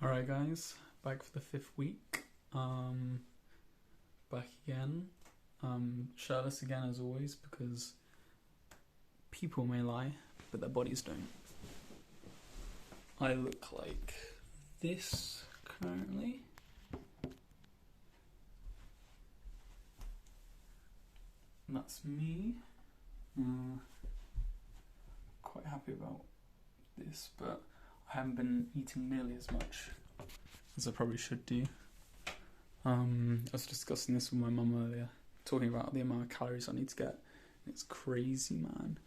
Alright guys, back for the 5th week. Back again. Shirtless again as always because people may lie, but their bodies don't. I look like this currently. And that's me. Quite happy about this, but I haven't been eating nearly as much as I probably should do. I was discussing this with my mum earlier, talking about the amount of calories I need to get. It's crazy, man.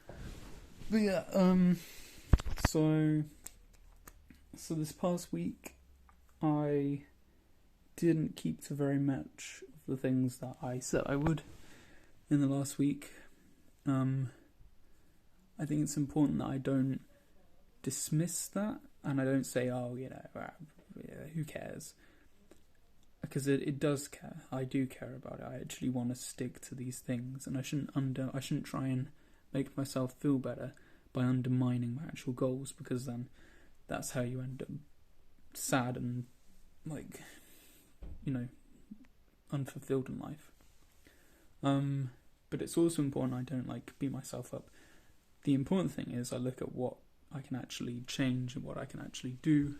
But yeah, so this past week I didn't keep to very much of the things that I said I would in the last week. I think it's important that I don't dismiss that, and I don't say, who cares? Because it does care. I do care about it. I actually want to stick to these things, and I shouldn't try and make myself feel better by undermining my actual goals, because then that's how you end up sad and unfulfilled in life. But it's also important I don't beat myself up. The important thing is I look at what I can actually change and what I can actually do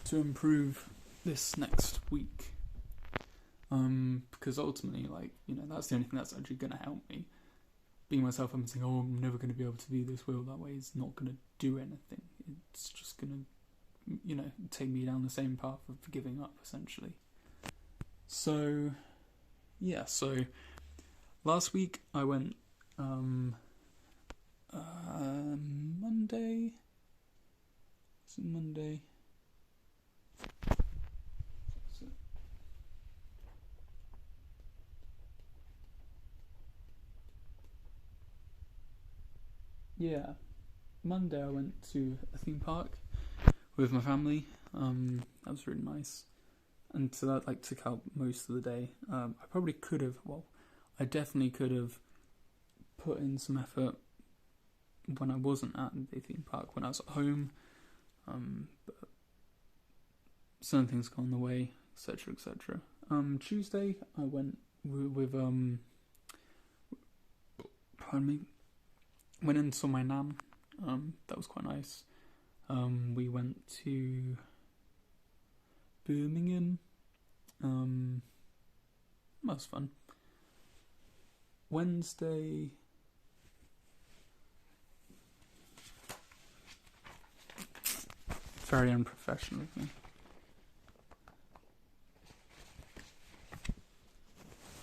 to improve this next week. Because ultimately, that's the only thing that's actually going to help me. Beating myself up and saying, I'm never going to be able to be this way or that way is not going to do anything. It's just going to, take me down the same path of giving up, essentially. So last week I went, Monday? Is it Monday? Yeah, Monday I went to a theme park with my family. That was really nice, and so that took out most of the day. I definitely could have put in some effort when I wasn't at the theme park, when I was at home, but some things got in the way, etc, etc. Tuesday I went with went and saw my nan. That was quite nice. We went to Birmingham. That was fun. Wednesday, very unprofessional of me.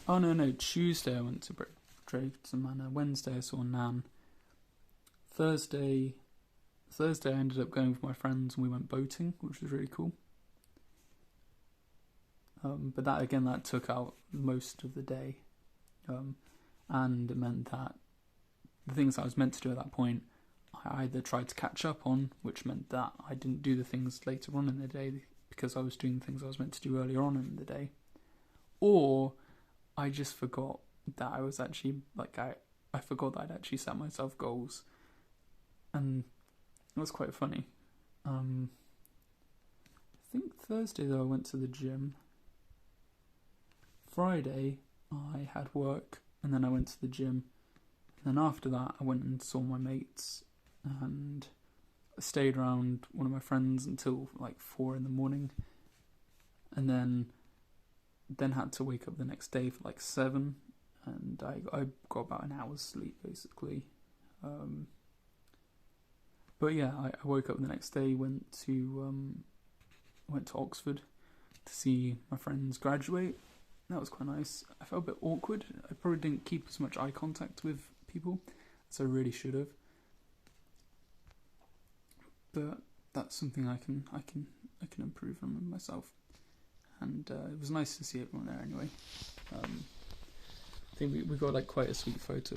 Oh no, Tuesday I went to Drayton Manor. Wednesday I saw Nan. Thursday I ended up going with my friends and we went boating, which was really cool. But that took out most of the day. And it meant that the things I was meant to do at that point, I either tried to catch up on, which meant that I didn't do the things later on in the day because I was doing things I was meant to do earlier on in the day, or I just forgot that I was actually, I forgot that I'd actually set myself goals, and it was quite funny. I think Thursday though I went to the gym. Friday I had work, and then I went to the gym. And then after that, I went and saw my mates, and I stayed around one of my friends until 4 a.m, and then had to wake up the next day for 7, and I got about an hour's sleep basically. But yeah, I woke up the next day, went to Oxford to see my friends graduate. That was quite nice. I felt a bit awkward. I probably didn't keep as much eye contact with people as I really should have. But that's something I can improve on myself. And it was nice to see everyone there anyway. I think we got quite a sweet photo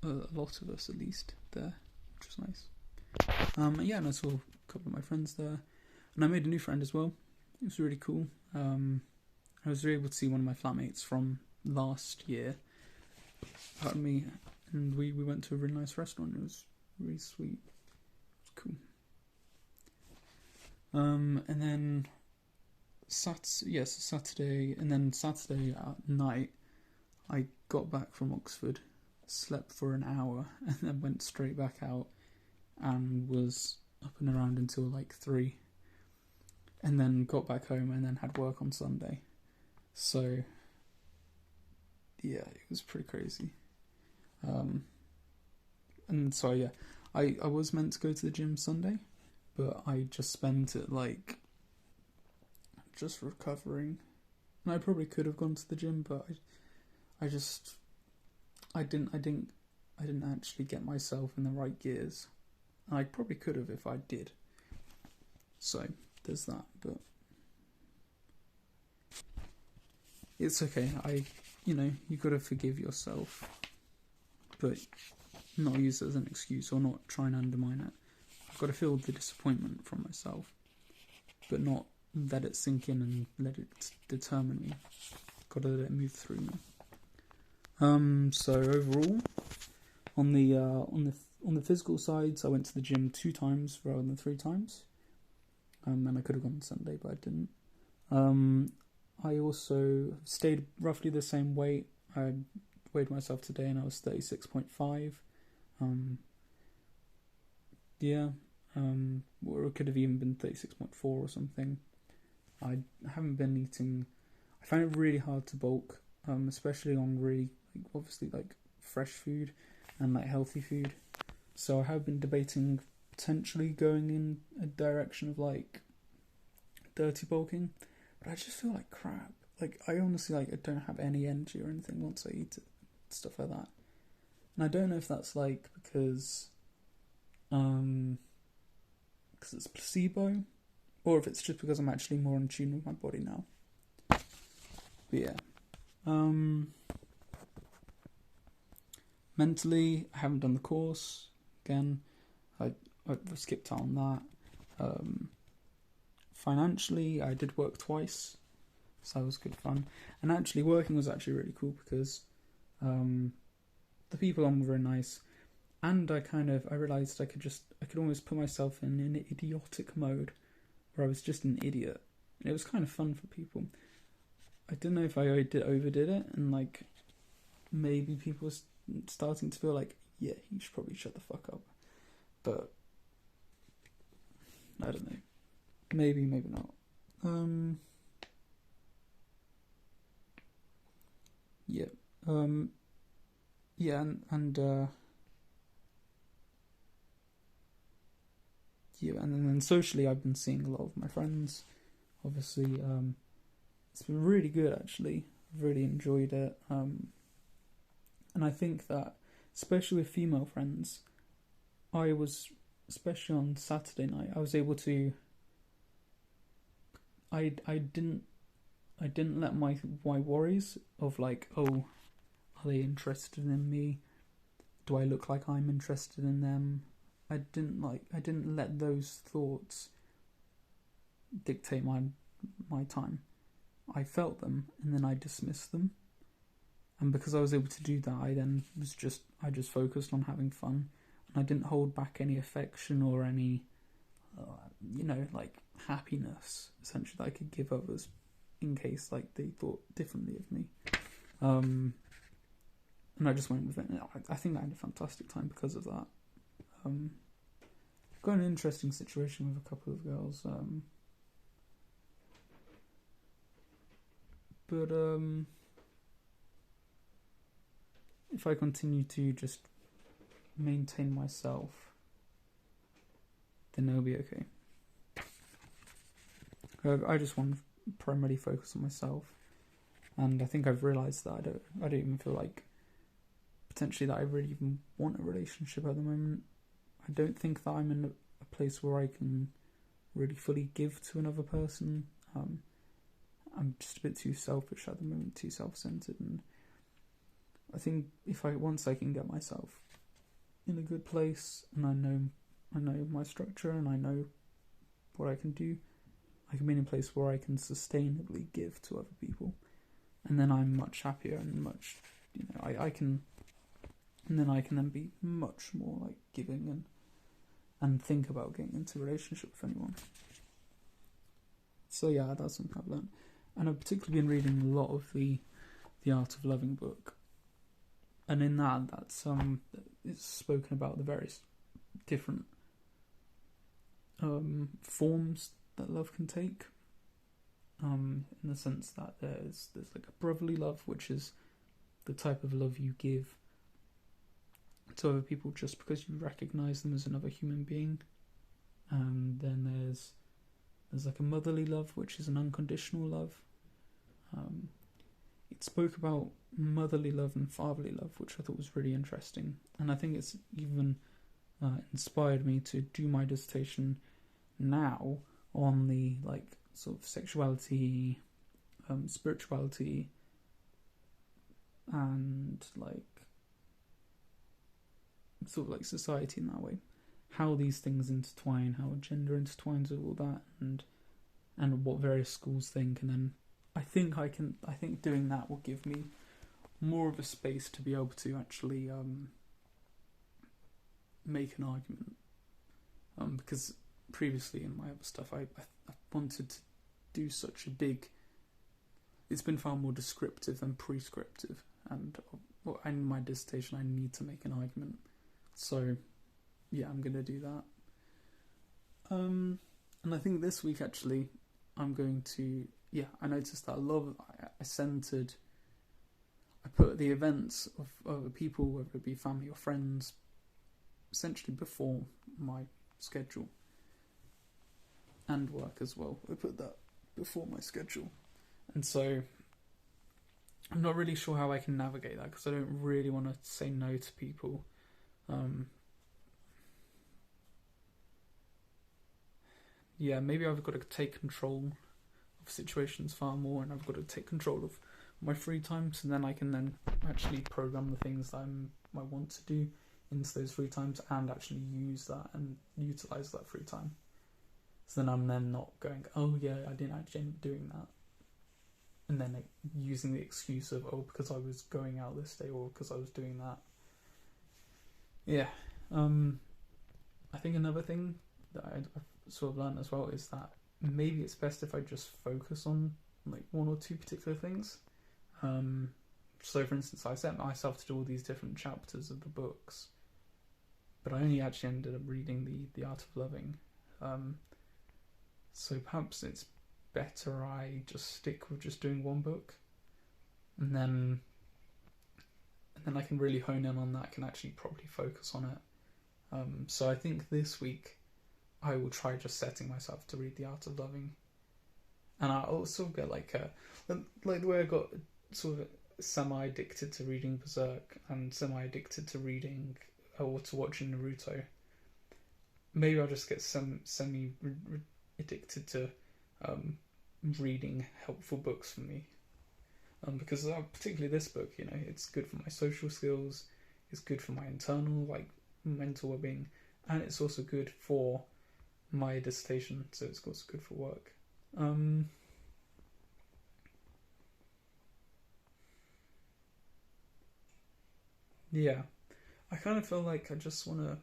of a lot of us at least there, which was nice. And I saw a couple of my friends there, and I made a new friend as well. It was really cool. I was able to see one of my flatmates from last year, pardon me, and we went to a really nice restaurant. It was really sweet. It was cool. And then Saturday, and then Saturday at night, I got back from Oxford, slept for an hour, and then went straight back out, and was up and around until like 3, and then got back home, and then had work on Sunday. So, yeah, it was pretty crazy. And so, yeah, I was meant to go to the gym Sunday, but I just spent it like just recovering. And I probably could have gone to the gym, but I didn't actually get myself in the right gears. I probably could have if I did. So there's that, but it's okay. You gotta forgive yourself, but not use it as an excuse or not try and undermine it. I've got to feel the disappointment from myself, but not let it sink in and let it determine me. Got to let it move through me. So overall, on the physical sides, I went to the gym 2 times rather than 3 times. And I could have gone on Sunday, but I didn't. I also stayed roughly the same weight. I weighed myself today and I was 36.5. Or it could have even been 36.4 or something. I haven't been eating. I find it really hard to bulk, especially on really, obviously, fresh food and healthy food. So I have been debating potentially going in a direction of dirty bulking, but I just feel like crap. I honestly I don't have any energy or anything once I eat it, stuff like that. And I don't know if that's because it's placebo, or if it's just because I'm actually more in tune with my body now. But yeah. Mentally, I haven't done the course. Again, I skipped out on that. Financially, I did work twice, so that was good fun. And actually, working was actually really cool because the people on were very nice. And I realised I could almost put myself in an idiotic mode where I was just an idiot. And it was kind of fun for people. I don't know if I overdid it and maybe people were starting to feel yeah, you should probably shut the fuck up. But I don't know. Maybe not. Yeah. Yeah, and then socially, I've been seeing a lot of my friends. Obviously, it's been really good actually. I've really enjoyed it. And I think that, especially with female friends, especially on Saturday night, I was able to. I didn't let my worries of are they interested in me? Do I look like I'm interested in them? I didn't let those thoughts dictate my time. I felt them and then I dismissed them. And because I was able to do that, I just focused on having fun, and I didn't hold back any affection or any happiness essentially that I could give others in case they thought differently of me. And I just went with it. I think I had a fantastic time because of that. Got an interesting situation with a couple of girls. But if I continue to just maintain myself, then it'll be okay. I just want to primarily focus on myself, and I think I've realised that I don't even feel potentially that I really even want a relationship at the moment. I don't think that I'm in a place where I can really fully give to another person. I'm just a bit too selfish at the moment, too self-centered, and I think once I can get myself in a good place, and I know my structure, and I know what I can do, I can be in a place where I can sustainably give to other people, and then I'm much happier and much, I can then be much more giving and think about getting into a relationship with anyone. So yeah, that's something I've learned. And I've particularly been reading a lot of the Art of Loving book. And in that's it's spoken about the various different forms that love can take. In the sense that there's like a brotherly love, which is the type of love you give to other people just because you recognise them as another human being. Then there's like a motherly love, which is an unconditional love. It spoke about motherly love and fatherly love, which I thought was really interesting, and I think it's even inspired me to do my dissertation now on the like sort of sexuality, spirituality, and like sort of like society in that way. How these things intertwine, how gender intertwines with all that, and what various schools think, and then I think doing that will give me more of a space to be able to actually make an argument. Because previously in my other stuff, I wanted to do such a big. It's been far more descriptive than prescriptive, and in my dissertation, I need to make an argument. So, yeah, I'm going to do that. And I think this week actually, I'm going to. Yeah, I noticed that a lot of I put the events of other people, whether it be family or friends, essentially before my schedule. And work as well. I put that before my schedule. And so, I'm not really sure how I can navigate that, because I don't really want to say no to people. Yeah, maybe I've got to take control of situations far more, and I've got to take control of my free time, so then I can then actually program the things that I want to do into those free times, and actually use that and utilise that free time. So then I'm then not going, oh yeah, I didn't actually end up doing that, and then using the excuse of, oh, because I was going out this day, or because I was doing that. Yeah. I think another thing that I've sort of learned as well is that maybe it's best if I just focus on like one or two particular things. So for instance, I set myself to do all these different chapters of the books, but I only actually ended up reading the Art of Loving. So perhaps it's better I just stick with just doing one book, and then I can really hone in on that, can actually properly focus on it. So I think this week I will try just setting myself to read The Art of Loving, and I'll also get like the way I got sort of semi-addicted to reading Berserk and semi-addicted to reading or to watching Naruto. Maybe I'll just get semi-addicted to reading helpful books for me. Because particularly this book, it's good for my social skills, it's good for my internal, like, mental well-being, and it's also good for my dissertation, so it's also good for work. Yeah, I kind of feel like I just want to.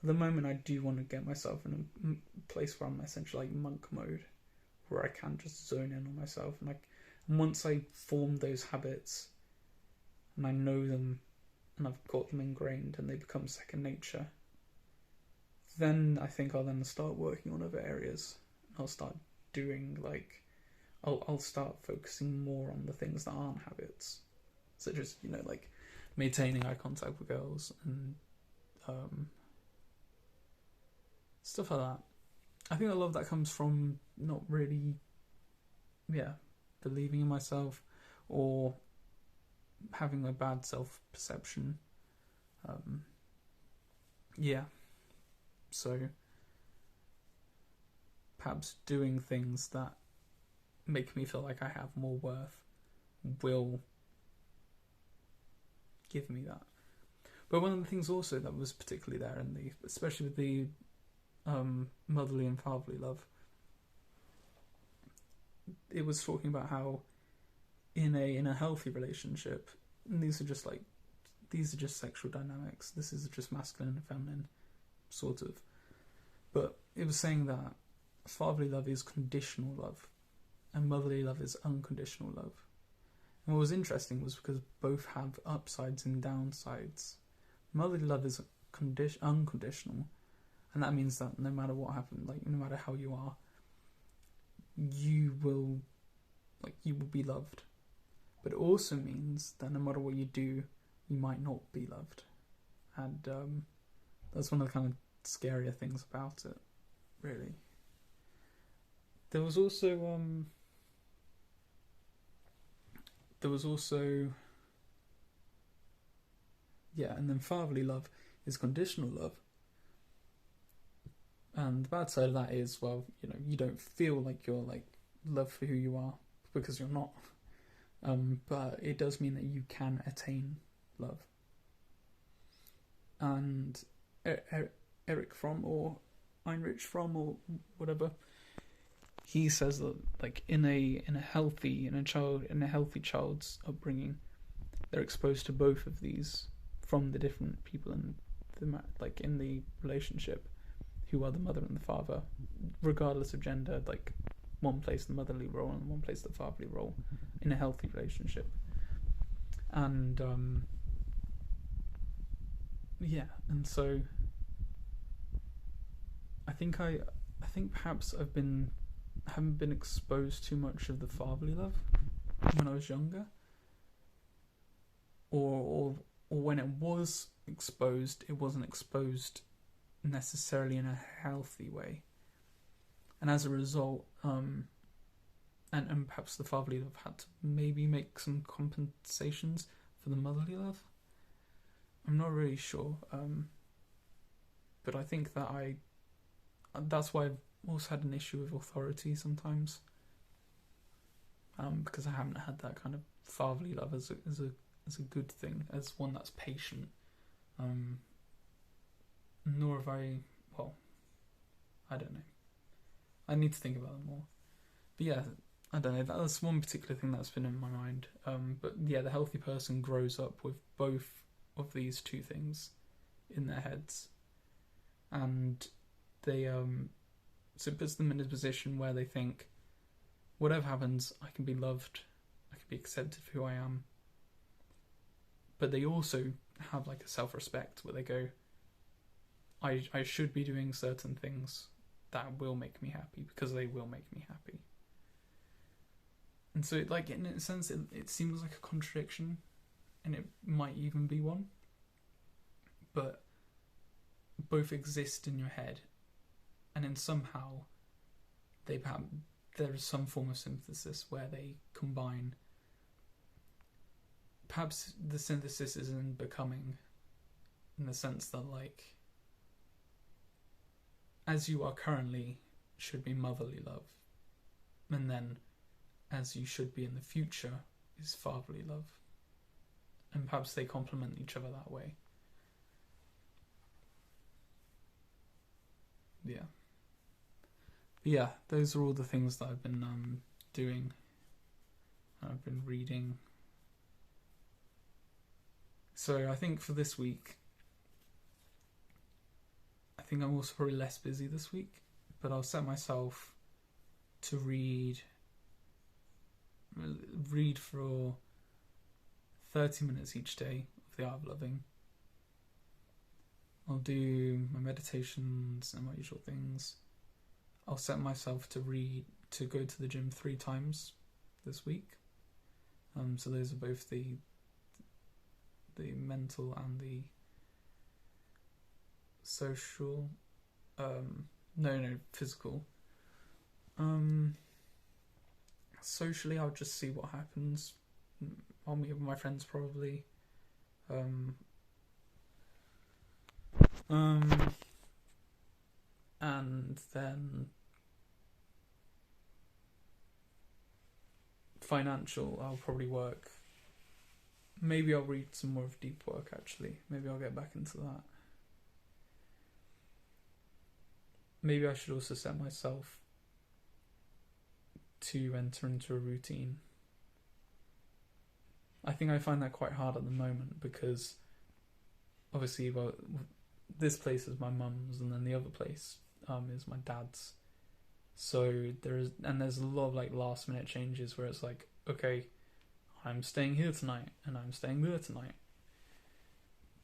At the moment, I do want to get myself in a place where I'm essentially like monk mode, where I can just zone in on myself, and once I form those habits, and I know them, and I've got them ingrained, and they become second nature, then I think I'll then start working on other areas. I'll start doing I'll start focusing more on the things that aren't habits, such as like maintaining eye contact with girls and stuff like that. I think a lot of that comes from not really, believing in myself, or having a bad self-perception. So perhaps doing things that make me feel like I have more worth will give me that. But one of the things also that was particularly there especially with the motherly and fatherly love, it was talking about how in a healthy relationship, and these are just sexual dynamics, this is just masculine and feminine, sort of, but it was saying that fatherly love is conditional love and motherly love is unconditional love. And what was interesting was because both have upsides and downsides. Motherly love is unconditional, and that means that no matter what happens, like no matter how you are, you will be loved. But it also means that no matter what you do, you might not be loved. And that's one of the kind of scarier things about it, really. There was also and then fatherly love is conditional love. And the bad side of that is, well, you don't feel like you're like loved for who you are because you're not. But it does mean that you can attain love. And Eric Fromm or Heinrich Fromm or whatever, he says that like in a healthy child's upbringing, they're exposed to both of these from the different people in the relationship, who are the mother and the father, regardless of gender. Like one plays the motherly role and one plays the fatherly role in a healthy relationship. And and so I think perhaps I haven't been exposed too much of the fatherly love when I was younger, or when it was exposed, it wasn't exposed necessarily in a healthy way, and as a result, and perhaps the fatherly love had to maybe make some compensations for the motherly love. I'm not really sure, but I think that that's why I've also had an issue with authority sometimes, because I haven't had that kind of fatherly love as a good thing, as one that's patient, nor have I don't know. I need to think about it more. But yeah, I don't know, that's one particular thing that's been in my mind. But yeah, the healthy person grows up with both of these two things in their heads, and they so it puts them in a position where they think, whatever happens, I can be loved, I can be accepted for who I am. But they also have like a self-respect where they go, I should be doing certain things that will make me happy because they will make me happy. And so like in a sense it seems like a contradiction, and it might even be one, but both exist in your head, and then somehow there is some form of synthesis where they combine. Perhaps the synthesis is in becoming, in the sense that like, as you are currently should be motherly love, and then as you should be in the future is fatherly love, and perhaps they complement each other that way. Yeah, those are all the things that I've been doing. I've been reading. So I think for this week, I think I'm also probably less busy this week, but I'll set myself to read for 30 minutes each day of The Art of Loving. I'll do my meditations and my usual things. I'll set myself to go to the gym 3 times this week. So those are both the mental and the social. Physical. Socially, I'll just see what happens. I'll meet with my friends probably. And then financial, I'll probably work. Maybe I'll read some more of deep work actually. Maybe I'll get back into that. Maybe I should also set myself to enter into a routine. I think I find that quite hard at the moment because obviously, this place is my mum's, and then the other place is my dad's. So there's a lot of like last minute changes where it's like, okay, I'm staying here tonight and I'm staying there tonight.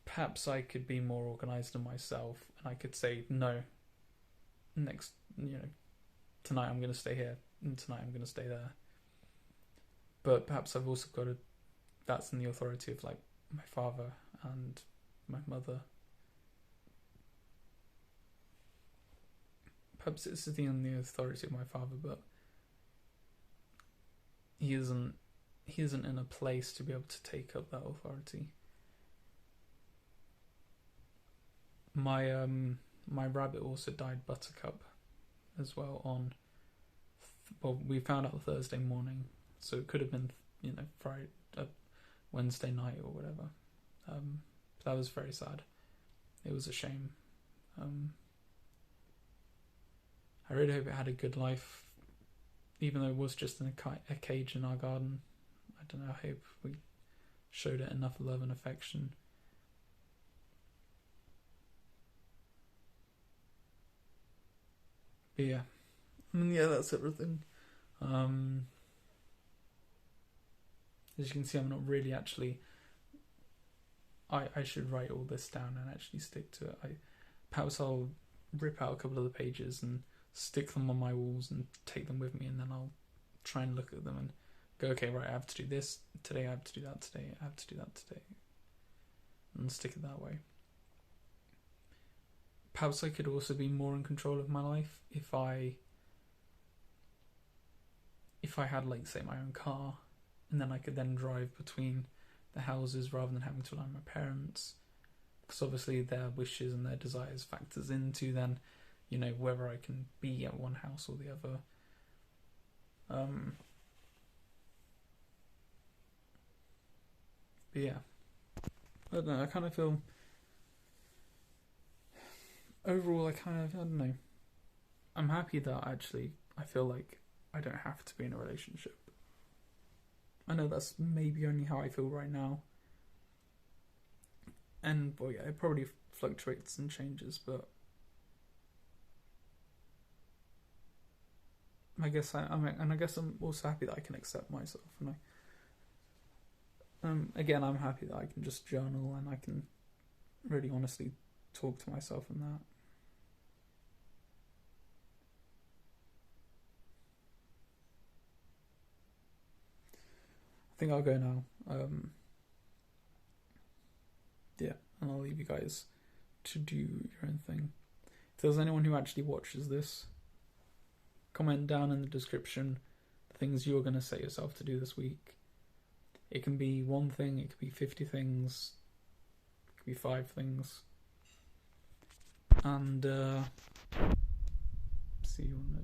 Perhaps I could be more organised in myself and I could say, no, tonight I'm going to stay here and tonight I'm going to stay there. But perhaps I've also got that's in the authority of like my father and my mother. Perhaps it's in the authority of my father, but he isn't in a place to be able to take up that authority. My rabbit also died, Buttercup, as well we found out Thursday morning, so it could have been Friday, Wednesday night or whatever. That was very sad. It was a shame. I really hope it had a good life, even though it was just in a cage in our garden. I don't know, I hope we showed it enough love and affection. But yeah, that's everything. As you can see, I'm not really actually... I should write all this down and actually stick to it. Perhaps I'll rip out a couple of the pages and stick them on my walls and take them with me, and then I'll try and look at them and go, okay, right, I have to do this today, I have to do that today, I have to do that today, and stick it that way. Perhaps I could also be more in control of my life if I had, like, say, my own car, and then I could then drive between the houses rather than having to rely on my parents, because obviously their wishes and their desires factors into then, whether I can be at one house or the other. But yeah, I don't know, I kind of feel... Overall, I don't know. I'm happy that actually I feel like I don't have to be in a relationship. I know that's maybe only how I feel right now. And, well, yeah, it probably fluctuates and changes, but I guess I'm also happy that I can accept myself, and again, I'm happy that I can just journal and I can really honestly talk to myself and that. I think I'll go now. Yeah, and I'll leave you guys to do your own thing. If there's anyone who actually watches this, comment down in the description the things you're going to set yourself to do this week. It can be one thing, it could be 50 things, it could be 5 things. And see you on the